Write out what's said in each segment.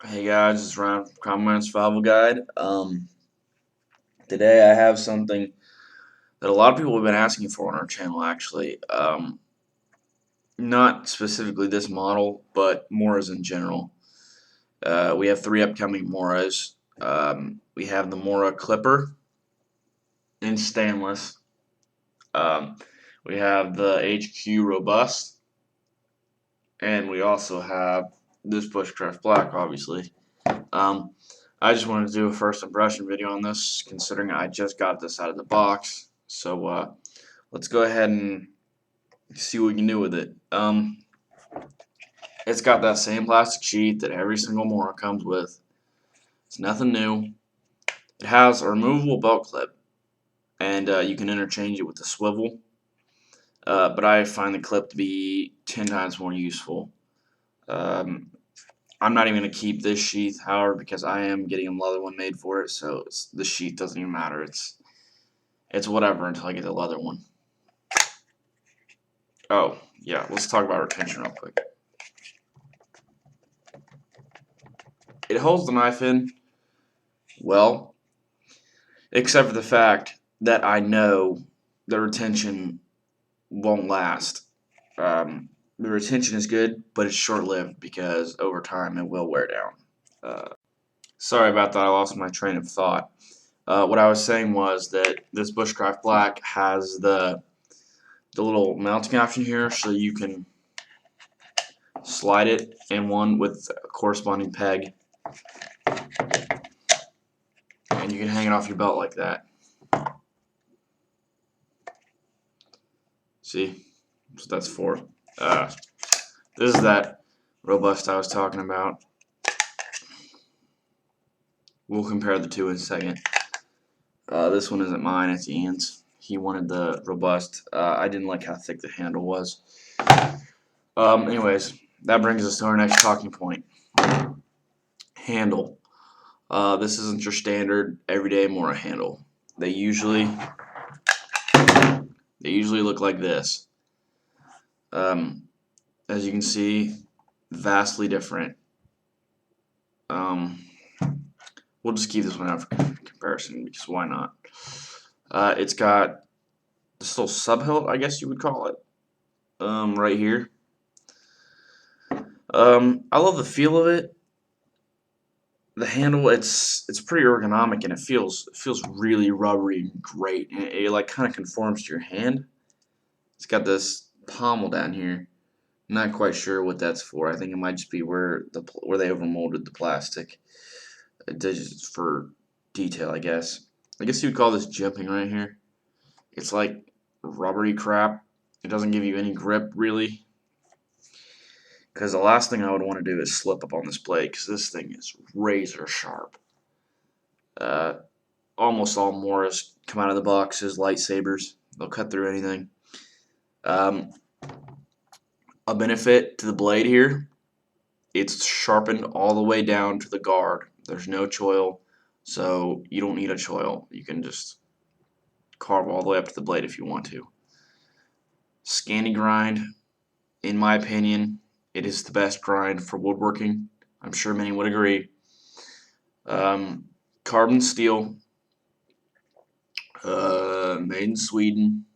Hey guys, it's Ryan from Common Survival Guide. Today I have something that a lot of people have been asking for on our channel actually. Not specifically this model, but Moras in general. We have three upcoming Moras. We have the Mora Clipper in stainless. Um, we have the HQ Robust, and we also have this Bushcraft Black, obviously. Um, I just wanted to do a first impression video on this, considering I just got this out of the box. So let's go ahead and see what we can do with it. It's got that same plastic sheet that every single Mora comes with. It's nothing new. It has a removable belt clip, and you can interchange it with the swivel. But I find the clip to be 10 times more useful. Um, I'm not even going to keep this sheath, however, because I am getting a leather one made for it, so the sheath doesn't even matter. It's whatever until I get the leather one. Oh, yeah, let's talk about retention real quick. It holds the knife in well, except for the fact that I know the retention won't last. The retention is good, but it's short-lived because over time it will wear down. Sorry about that, I lost my train of thought. What I was saying was that this Bushcraft Black has the little mounting option here, so you can slide it in one with a corresponding peg, and you can hang it off your belt like that. See? That's what that's for. This is that robust I was talking about. We'll compare the two in a second. This one isn't mine, it's Ian's. He wanted the robust. I didn't like how thick the handle was. Anyways, that brings us to our next talking point. Handle. This isn't your standard everyday Mora handle. They usually look like this. As you can see, vastly different. We'll just keep this one out for comparison because why not? It's got this little sub hilt, I guess you would call it, right here. I love the feel of it. The handle, it's pretty ergonomic and it feels really rubbery and great. And it like kind of conforms to your hand. It's got this pommel down here. Not quite sure what that's for. I think it might just be where they overmolded the plastic. Just for detail, I guess. I guess you would call this jimping right here. It's like rubbery crap. It doesn't give you any grip really. Because the last thing I would want to do is slip up on this blade, because this thing is razor sharp. Almost all Moras come out of the box as lightsabers. They'll cut through anything. A benefit to the blade here, it's sharpened all the way down to the guard. There's no choil, so you don't need a choil. You can just carve all the way up to the blade if you want to. Scandi grind, in my opinion, it is the best grind for woodworking. I'm sure many would agree. Carbon steel, made in Sweden.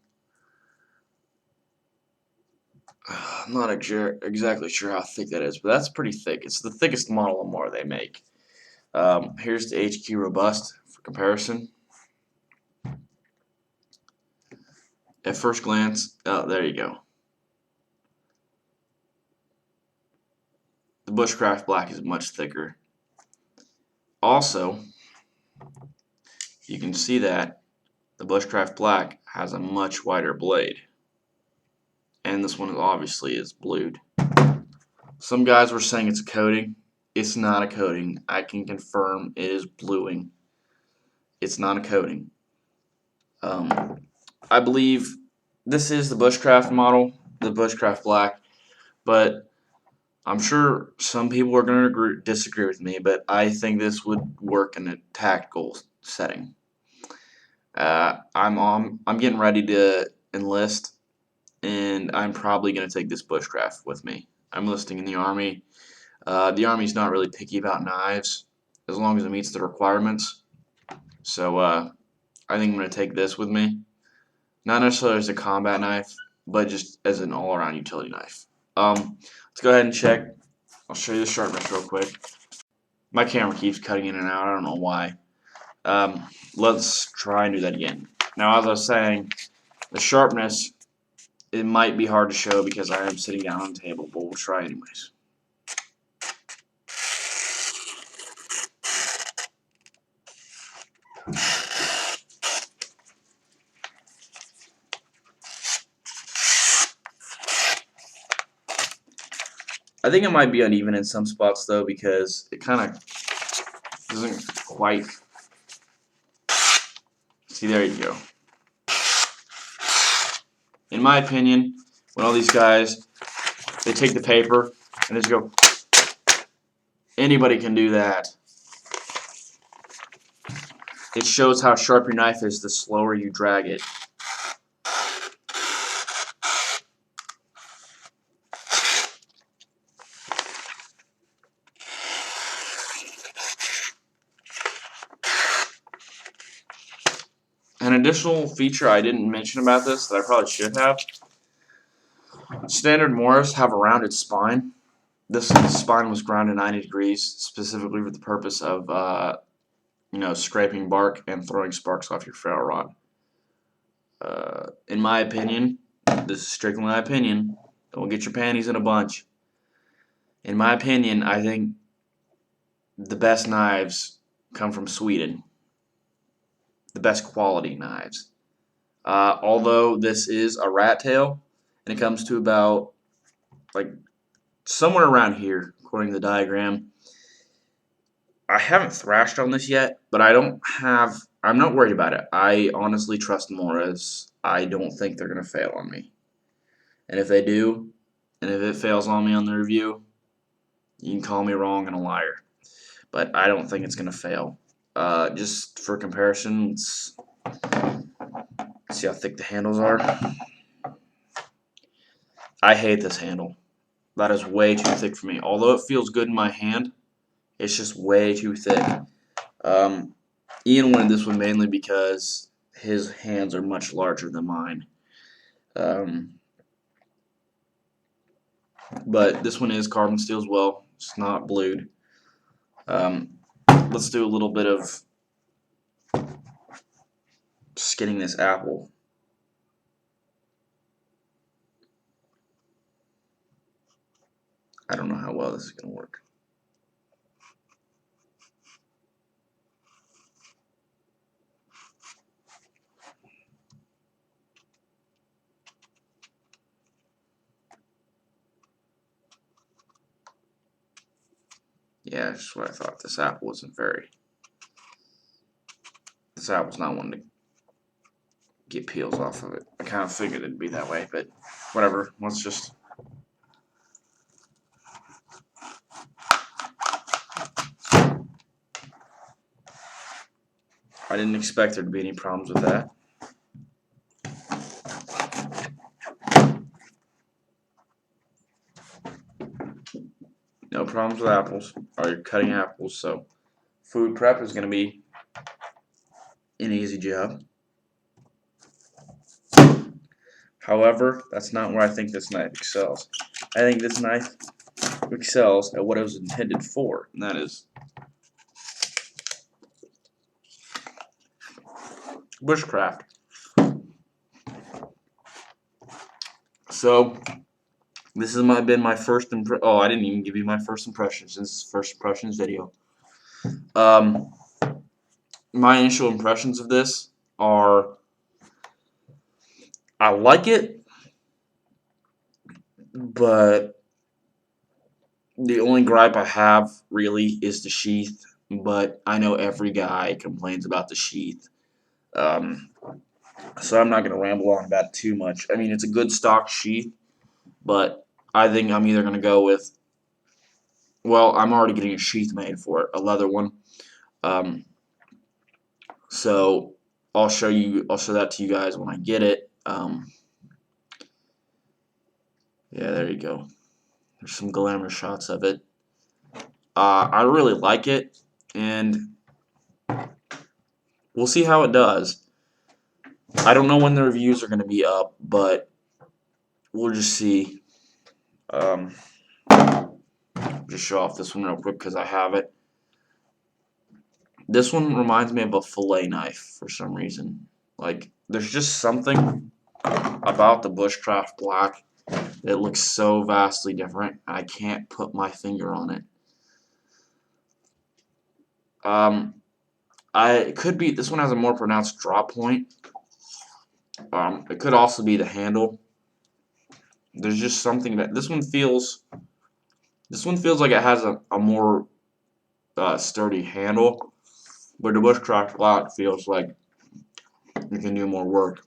I'm not exactly sure how thick that is, but that's pretty thick. It's the thickest model of Mora they make. Here's the HQ Robust for comparison. At first glance, oh, there you go. The Bushcraft Black is much thicker. Also, you can see that the Bushcraft Black has a much wider blade. And this one obviously is blued. Some guys were saying it's a coating. It's not a coating. I can confirm it is bluing. It's not a coating. I believe this is the Bushcraft model, the Bushcraft Black, but I'm sure some people are going to disagree with me, but I think this would work in a tactical setting. I'm getting ready to enlist, and I'm probably going to take this bushcraft with me. I'm enlisting in the Army. The Army's not really picky about knives as long as it meets the requirements. So I think I'm going to take this with me. Not necessarily as a combat knife, but just as an all-around utility knife. Let's go ahead and check. I'll show you the sharpness real quick. My camera keeps cutting in and out. I don't know why. Let's try and do that again. Now, as I was saying, the sharpness, it might be hard to show because I am sitting down on the table, but we'll try anyways. I think it might be uneven in some spots though because it kind of doesn't quite. See, there you go. In my opinion, when all these guys, they take the paper and just go, anybody can do that. It shows how sharp your knife is the slower you drag it. An additional feature I didn't mention about this that I probably should have, standard Moras have a rounded spine. This spine was grounded 90 degrees specifically for the purpose of scraping bark and throwing sparks off your ferro rod. In my opinion, this is strictly my opinion, don't get your panties in a bunch. In my opinion, I think the best knives come from Sweden. The best quality knives. Although this is a rat tail, and it comes to about like somewhere around here, according to the diagram. I haven't thrashed on this yet, but I'm not worried about it. I honestly trust Moras. I don't think they're going to fail on me. And if they do, and if it fails on me on the review, you can call me wrong and a liar. But I don't think it's going to fail. Just for comparison, let's see how thick the handles are. I hate this handle. That is way too thick for me. Although it feels good in my hand, it's just way too thick. Ian wanted this one mainly because his hands are much larger than mine. But this one is carbon steel as well. It's not blued. Let's do a little bit of skinning this apple. I don't know how well this is going to work. Yeah, that's what I thought. This apple wasn't very. This apple's not one to get peels off of it. I kind of figured it'd be that way, but whatever. Let's just. I didn't expect there to be any problems with that. No problems with apples, or you're cutting apples, so food prep is going to be an easy job. However, that's not where I think this knife excels. I think this knife excels at what it was intended for, and that is bushcraft. So, this has been my first oh, I didn't even give you my first impressions. This is first impressions video. My initial impressions of this are, I like it, but the only gripe I have really is the sheath. But I know every guy complains about the sheath. So I'm not going to ramble on about it too much. I mean, it's a good stock sheath, but I think I'm either going to go with, well, I'm already getting a sheath made for it, a leather one. So I'll show that to you guys when I get it. Yeah, there you go. There's some glamour shots of it. I really like it, and we'll see how it does. I don't know when the reviews are going to be up, but we'll just see. Um, just show off this one real quick because I have it. This one reminds me of a fillet knife for some reason. Like, there's just something about the bushcraft black that looks so vastly different. I can't put my finger on it. It could be this one has a more pronounced drop point. It could also be the handle. There's just something that this one feels. This one feels like it has a more sturdy handle, but the bushcraft black feels like you can do more work.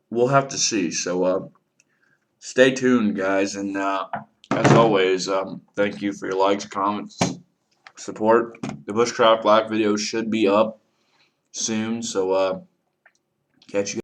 We'll have to see. So stay tuned, guys, and as always, thank you for your likes, comments, support. The bushcraft black video should be up soon, so catch you.